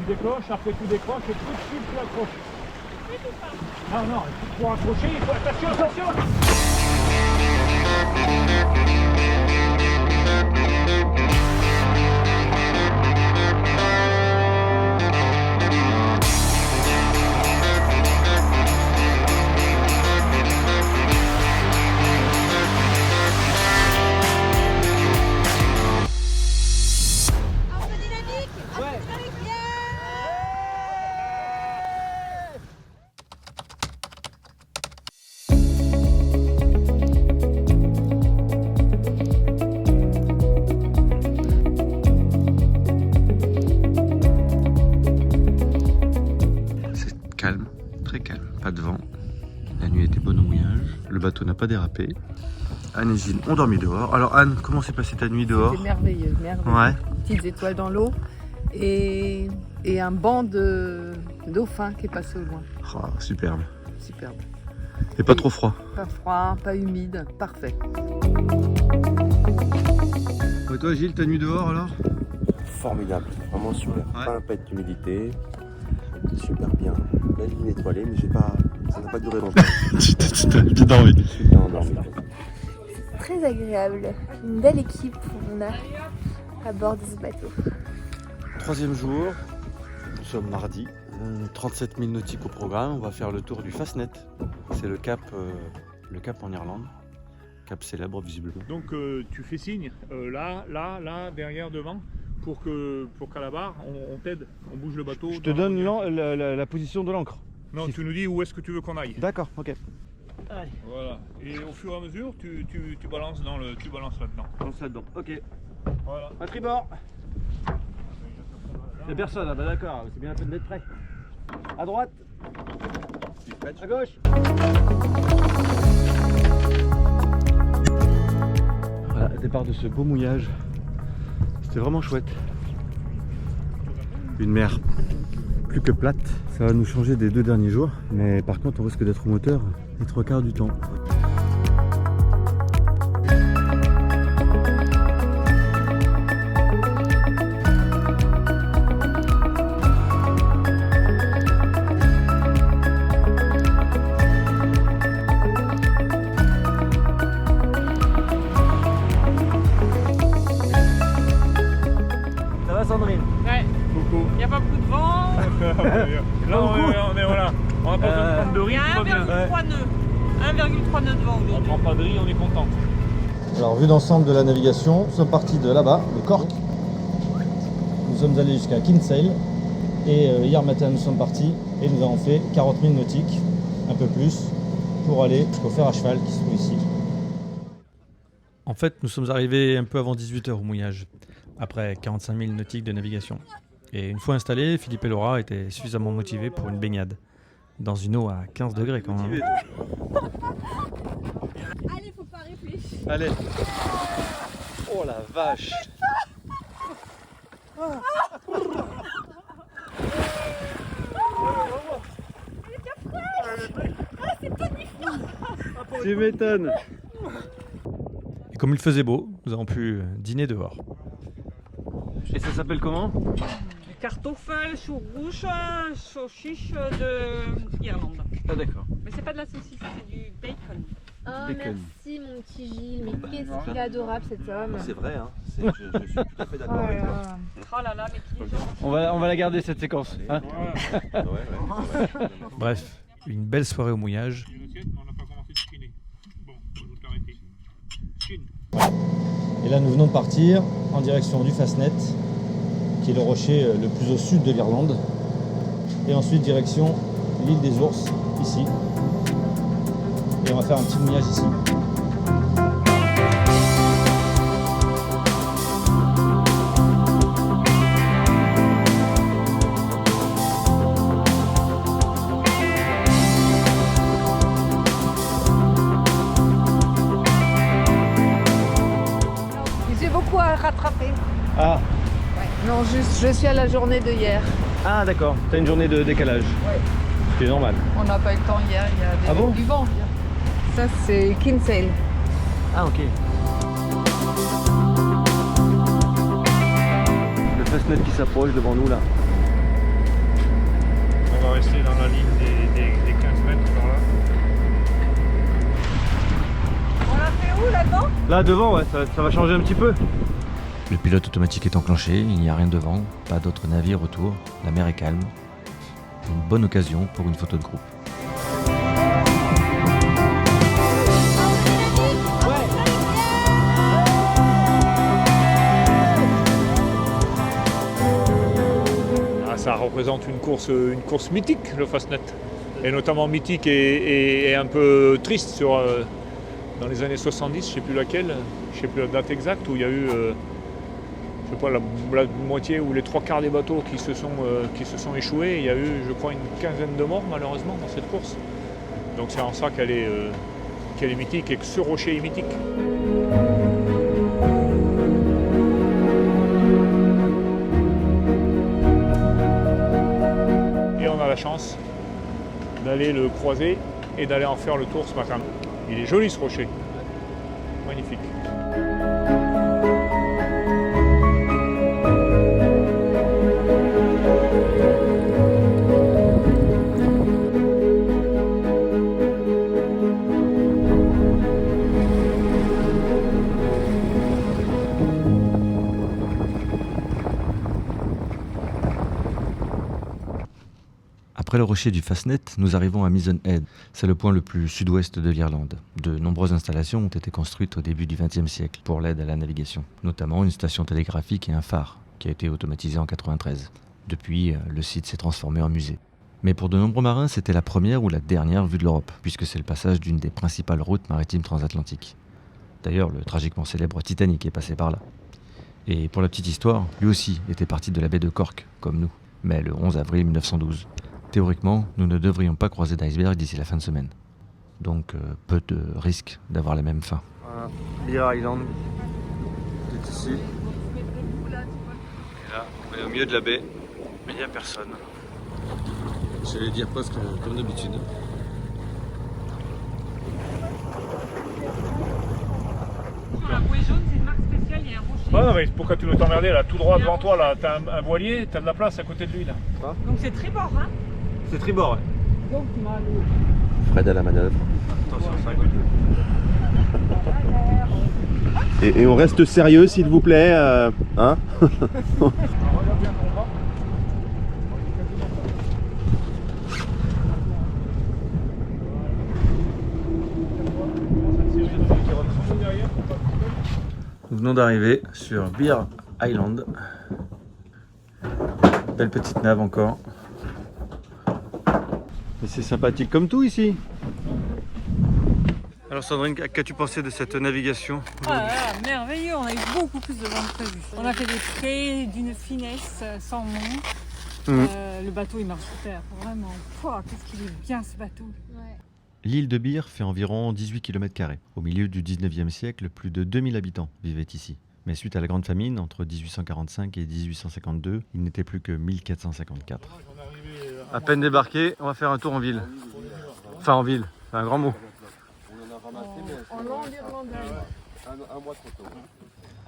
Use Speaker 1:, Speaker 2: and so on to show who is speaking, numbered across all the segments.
Speaker 1: décroches, après tu décroches et tout de suite tu accroches. Non, non, pour accrocher, il faut... Attention, attention.
Speaker 2: Calme, très calme, pas de vent. La nuit était bonne au mouillage, le bateau n'a pas dérapé. Anne et Gilles ont dormi dehors. Alors Anne, comment s'est passée ta nuit dehors?
Speaker 3: C'était merveilleux, merveilleux.
Speaker 2: Ouais.
Speaker 3: Petites étoiles dans l'eau et un banc de dauphins qui est passé au loin.
Speaker 2: Oh, superbe.
Speaker 3: Superbe.
Speaker 2: Et pas trop froid.
Speaker 3: Pas froid, pas humide, parfait.
Speaker 2: Et toi Gilles, ta nuit dehors alors?
Speaker 4: Formidable, vraiment super.
Speaker 2: Ouais.
Speaker 4: Pas un pet d'humidité, super bien. La ligne étoilée, mais ça n'a pas duré longtemps.
Speaker 2: T'as dormi.
Speaker 4: Je suis bien endormi.
Speaker 5: Très agréable, une belle équipe on a à bord de ce bateau.
Speaker 2: Troisième jour, nous sommes mardi. 37 000 nautiques au programme. On va faire le tour du Fastnet. C'est le cap en Irlande. Cap célèbre visiblement.
Speaker 1: Donc tu fais signe, là, derrière, devant, pour qu'à la barre, on t'aide, on bouge le bateau.
Speaker 2: Je te donne la position de l'ancre.
Speaker 1: Non, tu nous dis où est-ce que tu veux qu'on aille.
Speaker 2: D'accord, ok.
Speaker 1: Voilà. Et au fur et à mesure, tu balances tu balances là-dedans.
Speaker 2: Lance là-dedans, ok.
Speaker 1: Voilà.
Speaker 2: À tribord. Il n'y a personne, ah bah d'accord, c'est bien la peine d'être prêt. À droite. À gauche. Voilà, départ de ce beau mouillage. C'était vraiment chouette. Une mer plus que plate. Ça va nous changer des 2 derniers jours. Mais par contre, on risque d'être au moteur les 3/4 du temps. Ça va Sandrine?
Speaker 6: Ouais,
Speaker 1: Coucou.
Speaker 6: il n'y a pas beaucoup de vent.
Speaker 1: Là, on est voilà. On n'a pas besoin de prendre de
Speaker 6: Il
Speaker 1: riz,
Speaker 6: y a
Speaker 1: tout va bien.
Speaker 6: 1,3 nœuds. 1,3 nœuds de vent
Speaker 1: On
Speaker 6: aujourd'hui.
Speaker 1: prend pas de riz, on est content.
Speaker 2: Alors, vue d'ensemble de la navigation, nous sommes partis de là-bas, de Cork. Nous sommes allés jusqu'à Kinsale. Et hier matin, nous sommes partis et nous avons fait 40 000 nautiques, un peu plus, pour aller jusqu'au fer à cheval qui se trouve ici.
Speaker 7: En fait, nous sommes arrivés un peu avant 18h au mouillage, après 45 000 nautiques de navigation. Et une fois installés, Philippe et Laura étaient suffisamment motivés pour une baignade. Dans une eau à 15 degrés quand même.
Speaker 5: Allez, faut pas réfléchir.
Speaker 2: Allez. Oh la vache. Tu m'étonnes.
Speaker 7: Et comme il faisait beau, nous avons pu dîner dehors.
Speaker 2: Et ça s'appelle comment?
Speaker 6: Du kartoffel, chou rouge, saucisse d'Irlande.
Speaker 2: Ah d'accord.
Speaker 6: Mais c'est pas de la saucisse, c'est du bacon.
Speaker 5: Oh,
Speaker 2: Bacon.
Speaker 5: merci mon petit Gilles, mais qu'est-ce qu'il est adorable cet homme.
Speaker 4: C'est vrai, hein. Je suis tout à fait d'accord avec toi.
Speaker 6: Oh là là, mais qui est gentil.
Speaker 7: On va la garder cette séquence. Hein
Speaker 4: Ouais.
Speaker 7: Bref, une belle soirée au mouillage.
Speaker 1: Une assiette, mais on n'a pas commencé de chiner. Bon, on va tout arrêter. Chine.
Speaker 2: Et là nous venons de partir en direction du Fastnet, qui est le rocher le plus au sud de l'Irlande. Et ensuite direction l'île des Ours, ici. Et on va faire un petit mouillage ici.
Speaker 3: J'ai beaucoup à rattraper.
Speaker 2: Ah,
Speaker 3: Ouais. Non, juste, je suis à la journée de hier.
Speaker 2: ah d'accord, t'as une journée de décalage.
Speaker 3: Ouais.
Speaker 2: Ce qui est normal.
Speaker 3: On n'a pas eu le temps hier, il y a
Speaker 2: Ah bon
Speaker 3: du vent hier. Ça, c'est Kinsale.
Speaker 2: Ah ok. Le Fastnet qui s'approche devant nous là.
Speaker 1: rester dans la ligne des 15 mètres par là.
Speaker 6: On l'a fait où là-dedans?
Speaker 2: Là devant, ouais, ça va changer un petit peu.
Speaker 7: Le pilote automatique est enclenché, il n'y a rien devant, pas d'autres navires autour, la mer est calme. Une bonne occasion pour une photo de groupe.
Speaker 1: Ça représente une course mythique, le Fastnet. Et notamment mythique et un peu triste dans les années 70, je ne sais plus laquelle, je ne sais plus la date exacte, où il y a eu je sais pas, la moitié ou les 3/4 des bateaux qui se sont échoués. Il y a eu, je crois, une quinzaine de morts malheureusement dans cette course. Donc c'est en ça qu'elle est mythique et que ce rocher est mythique. Et on a la chance d'aller le croiser et d'aller en faire le tour ce matin. Il est joli ce rocher, magnifique.
Speaker 7: Après le rocher du Fastnet, nous arrivons à Mizen Head. C'est le point le plus sud-ouest de l'Irlande. De nombreuses installations ont été construites au début du XXe siècle pour l'aide à la navigation, notamment une station télégraphique et un phare qui a été automatisé en 1993. Depuis, le site s'est transformé en musée. Mais pour de nombreux marins, c'était la première ou la dernière vue de l'Europe, puisque c'est le passage d'une des principales routes maritimes transatlantiques. D'ailleurs, le tragiquement célèbre Titanic est passé par là. Et pour la petite histoire, lui aussi était parti de la baie de Cork, comme nous, mais le 11 avril 1912. Théoriquement, nous ne devrions pas croiser d'iceberg d'ici la fin de semaine. Donc, peu de risque d'avoir la même fin.
Speaker 2: Voilà, Bear Island, c'est ici. Et là, on est au milieu de la baie, mais il n'y a personne. Je vais dire presque comme d'habitude.
Speaker 6: Sur la bouée jaune, c'est une marque spéciale, il y a un rocher.
Speaker 1: Ah non mais pourquoi tu veux t'emmerder là, tout droit devant toi là, t'as un voilier, t'as de la place à côté de lui là.
Speaker 6: Donc c'est tribord, hein?
Speaker 2: C'est tribord, ouais.
Speaker 6: Donc mal.
Speaker 4: Fred à la manœuvre.
Speaker 2: Attention, c'est un coup de
Speaker 4: Et on reste sérieux s'il vous plaît, hein.
Speaker 1: Regarde bien ton bras.
Speaker 2: Nous venons d'arriver sur Bear Island. Belle petite nave encore. Et c'est sympathique comme tout ici. Alors Sandrine, qu'as-tu pensé de cette navigation?
Speaker 6: Ah, merveilleux, on a eu beaucoup plus de vent que prévu. On a fait des traits d'une finesse sans nom. Le bateau il marche super, vraiment. Pouah, qu'est-ce qu'il est bien ce bateau.
Speaker 7: L'île de Bear fait environ 18 km². Au milieu du 19e siècle, plus de 2000 habitants vivaient ici. Mais suite à la Grande Famine, entre 1845 et 1852, il n'était plus que 1454.
Speaker 2: À peine débarqué, on va faire un tour en ville. Enfin en ville, c'est un grand mot.
Speaker 3: En langue irlandaise.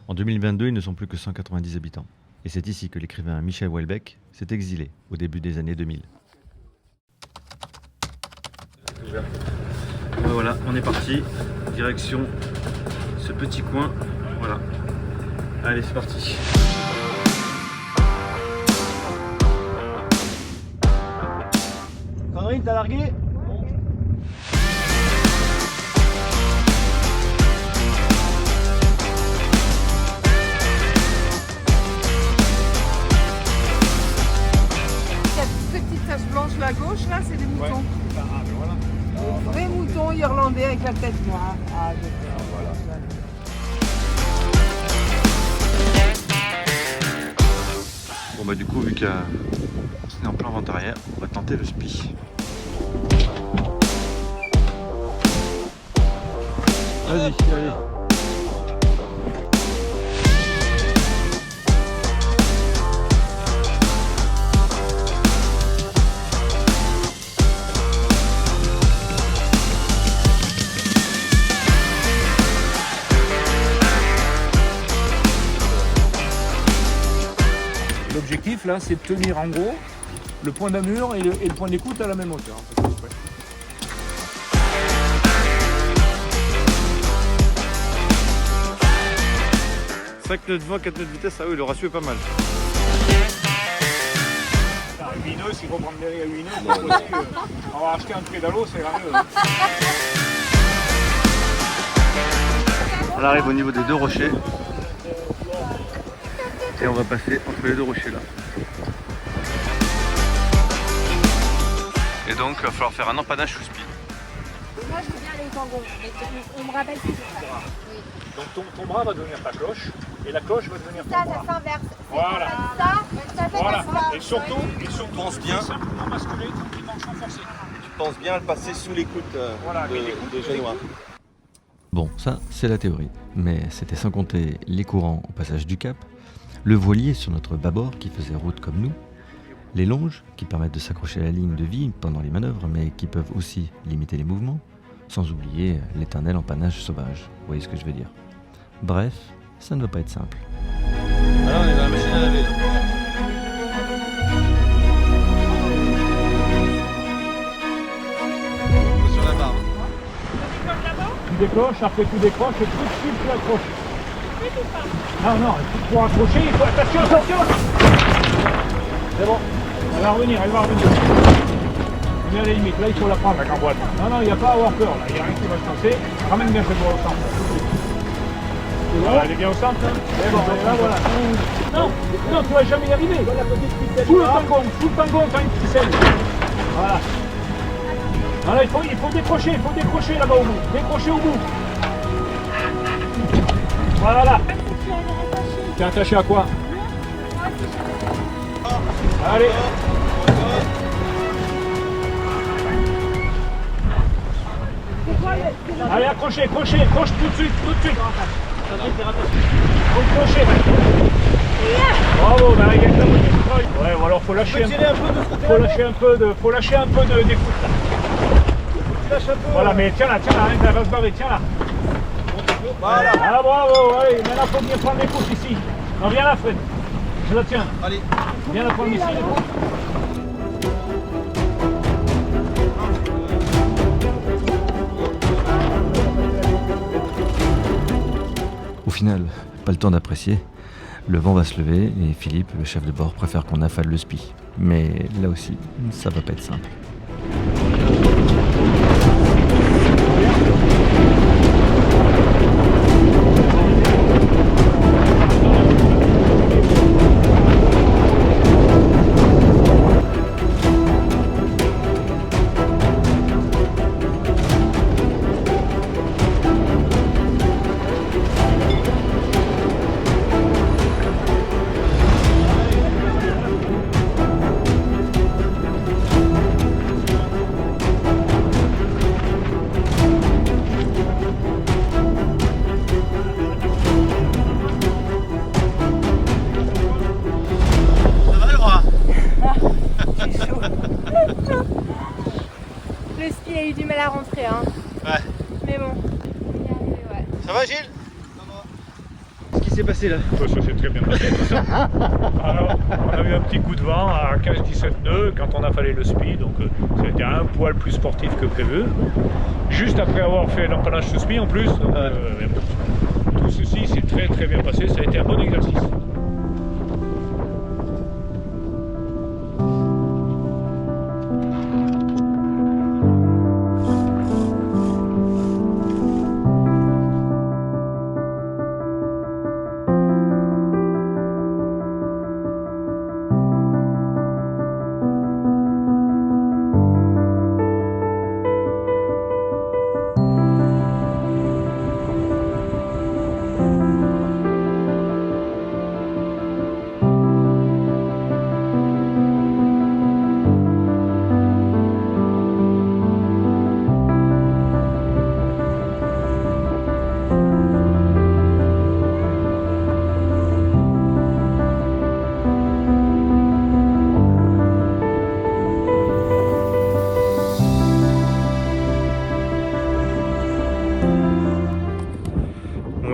Speaker 7: En 2022, ils ne sont plus que 190 habitants. Et c'est ici que l'écrivain Michel Houellebecq s'est exilé au début des années 2000.
Speaker 2: Voilà, on est parti. Direction ce petit coin. Voilà. Allez, c'est parti. Sandrine, t'as largué?
Speaker 3: Cette petite tache blanche là à gauche, là, c'est des moutons. Des vrais moutons irlandais avec la tête noire. Ah, voilà.
Speaker 2: Bon bah du coup, vu qu'on est en plein vent arrière, on va tenter le spi. Vas-y, allez.
Speaker 1: L'objectif là c'est de tenir en gros le point d'amure et le point d'écoute à la même hauteur. En fait, exprès.
Speaker 2: C'est vrai que notre vent, 4 nœuds de vitesse, ah oui, le ratio est pas mal.
Speaker 1: 8 nœuds, s'il faut prendre des raies à 8 nœuds, c'est possible. On va acheter un pédalo, c'est la mieux.
Speaker 2: On arrive au niveau des 2 rochers. Et on va passer entre les 2 rochers là. Et donc il va falloir faire un empannage sous speed.
Speaker 5: Moi je veux bien aller au tango, mais on me rappelle plus.
Speaker 1: Donc ton bras va devenir ta cloche et la cloche va devenir ton
Speaker 5: Ça
Speaker 1: bras.
Speaker 5: s'inverse.
Speaker 1: Voilà.
Speaker 5: Ça fait
Speaker 1: Voilà.
Speaker 5: comme ça.
Speaker 1: Et surtout,
Speaker 4: pense bien.
Speaker 1: simplement basculer tranquillement sans forcer.
Speaker 4: Tu penses bien à le passer sous l'écoute
Speaker 1: Voilà, mais l'écoute,
Speaker 4: des Génois.
Speaker 7: Bon, ça, c'est la théorie. Mais c'était sans compter les courants au passage du Cap, le voilier sur notre bâbord qui faisait route comme nous, les longes qui permettent de s'accrocher à la ligne de vie pendant les manœuvres, mais qui peuvent aussi limiter les mouvements, sans oublier l'éternel empannage sauvage. Vous voyez ce que je veux dire? Bref, ça ne va pas être simple.
Speaker 2: Alors on est dans la machine à laver. Sur la barre.
Speaker 1: Tu décroches, après tu décroches et tout de suite tu accroches. Non, pour accrocher, il faut... Attention. C'est bon, elle va revenir. On est à la limite, là il faut la prendre la gamboite. Non, il n'y a pas à avoir peur, là, il n'y a rien qui va se passer. Ramène bien cette boîte au centre. Voilà, elle est bien au centre. C'est bon, là voilà. Non, tu vas jamais y arriver. Sous le tangon, t'as une ficelle. Voilà. Non, là, il faut décrocher, là-bas au bout. Décrocher au bout. Voilà. T'es attaché à quoi? Allez. Allez, accrochez, croche tout de suite. Faut crocher. Bravo, bah il y a que la moitié du travail. Ouais, ou alors faut lâcher un peu d'écoute là. Voilà, mais tiens là, elle va se barrer, tiens là.
Speaker 2: Voilà.
Speaker 1: Ah bravo, allez, maintenant faut bien prendre l'écoute ici. Non, viens là Fred, je la tiens.
Speaker 2: Allez.
Speaker 1: Viens la prendre ici.
Speaker 7: Au final, pas le temps d'apprécier. Le vent va se lever et Philippe, le chef de bord, préfère qu'on affale le spi. Mais là aussi, ça va pas être simple.
Speaker 5: Le ski a eu du mal à rentrer, hein.
Speaker 2: Ouais.
Speaker 5: Mais bon, on y est arrivé, ouais.
Speaker 2: Ça va Gilles? Qu'est-ce qui s'est passé là?
Speaker 1: Ça s'est très bien passé tout ça. Alors, on a eu un petit coup de vent à 15-17 nœuds quand on a fallu le spi, donc ça a été un poil plus sportif que prévu. Juste après avoir fait l'empannage sous spi en plus. Donc, tout ceci s'est très bien passé, ça a été un bon exercice.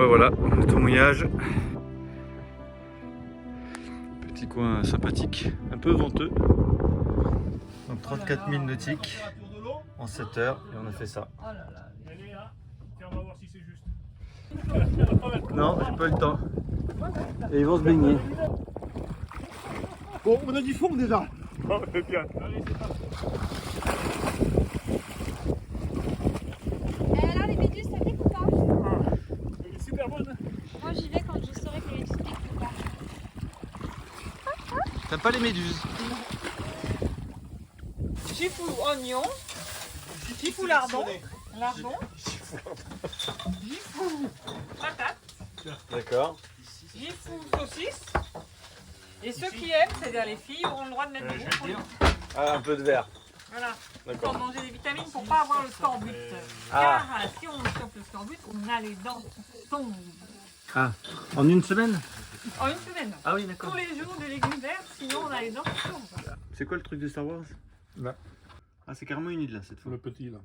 Speaker 2: Voilà, on est au mouillage. Petit coin sympathique, un peu venteux. 34 000 nautiques en 7 heures et on a fait ça.
Speaker 1: On va voir si c'est juste.
Speaker 2: Non, j'ai pas eu le temps. Et ils vont se baigner.
Speaker 8: Bon, on a du fond déjà.
Speaker 1: Oh, c'est bien. Allez, c'est parti.
Speaker 5: Alors les méduses, ça pique ou pas?
Speaker 1: Elle est super bonne.
Speaker 5: Moi j'y vais quand je saurai que les méduses piquent ou pas.
Speaker 2: T'aimes pas les méduses?
Speaker 6: Gifou oignon, gifou lardon, gifou patate,
Speaker 2: D'accord.
Speaker 6: gifou saucisse. Et ceux qui aiment, c'est-à-dire les filles, auront le droit de mettre du rouge.
Speaker 2: Ah, un peu de verre.
Speaker 6: Voilà,
Speaker 2: D'accord.
Speaker 6: pour manger des vitamines pour pas avoir le scorbut.
Speaker 2: Ah.
Speaker 6: Car si on chope le scorbut, on a les dents qui tombent.
Speaker 2: Ah, en une semaine?
Speaker 6: En une semaine.
Speaker 2: Ah oui, d'accord.
Speaker 6: Tous les jours de légumes verts, sinon on a les dents qui tombent.
Speaker 2: C'est quoi le truc de Star Wars?
Speaker 8: Là.
Speaker 2: Ah, c'est carrément une île là cette fois.
Speaker 8: Le petit là.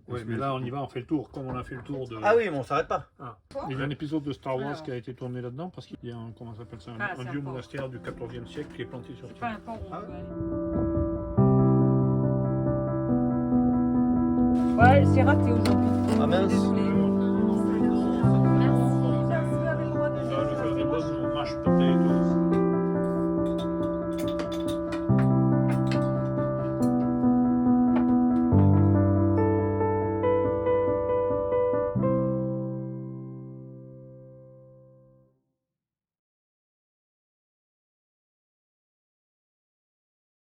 Speaker 8: Ouais, mais là on y va, on fait le tour, comme on a fait le tour de...
Speaker 2: Ah oui, mais on s'arrête pas.
Speaker 8: Il y a un épisode de Star Wars
Speaker 6: Alors.
Speaker 8: qui a été tourné là-dedans parce qu'il y a un, comment ça s'appelle ça,
Speaker 6: Ah,
Speaker 8: un
Speaker 6: c'est
Speaker 8: vieux
Speaker 6: un port.
Speaker 8: monastère du 14e siècle qui est planté sur
Speaker 6: C'est pas
Speaker 8: Terre.
Speaker 6: un port rouge. Ouais, c'est raté aujourd'hui.
Speaker 2: Ah mince.
Speaker 6: Désolée.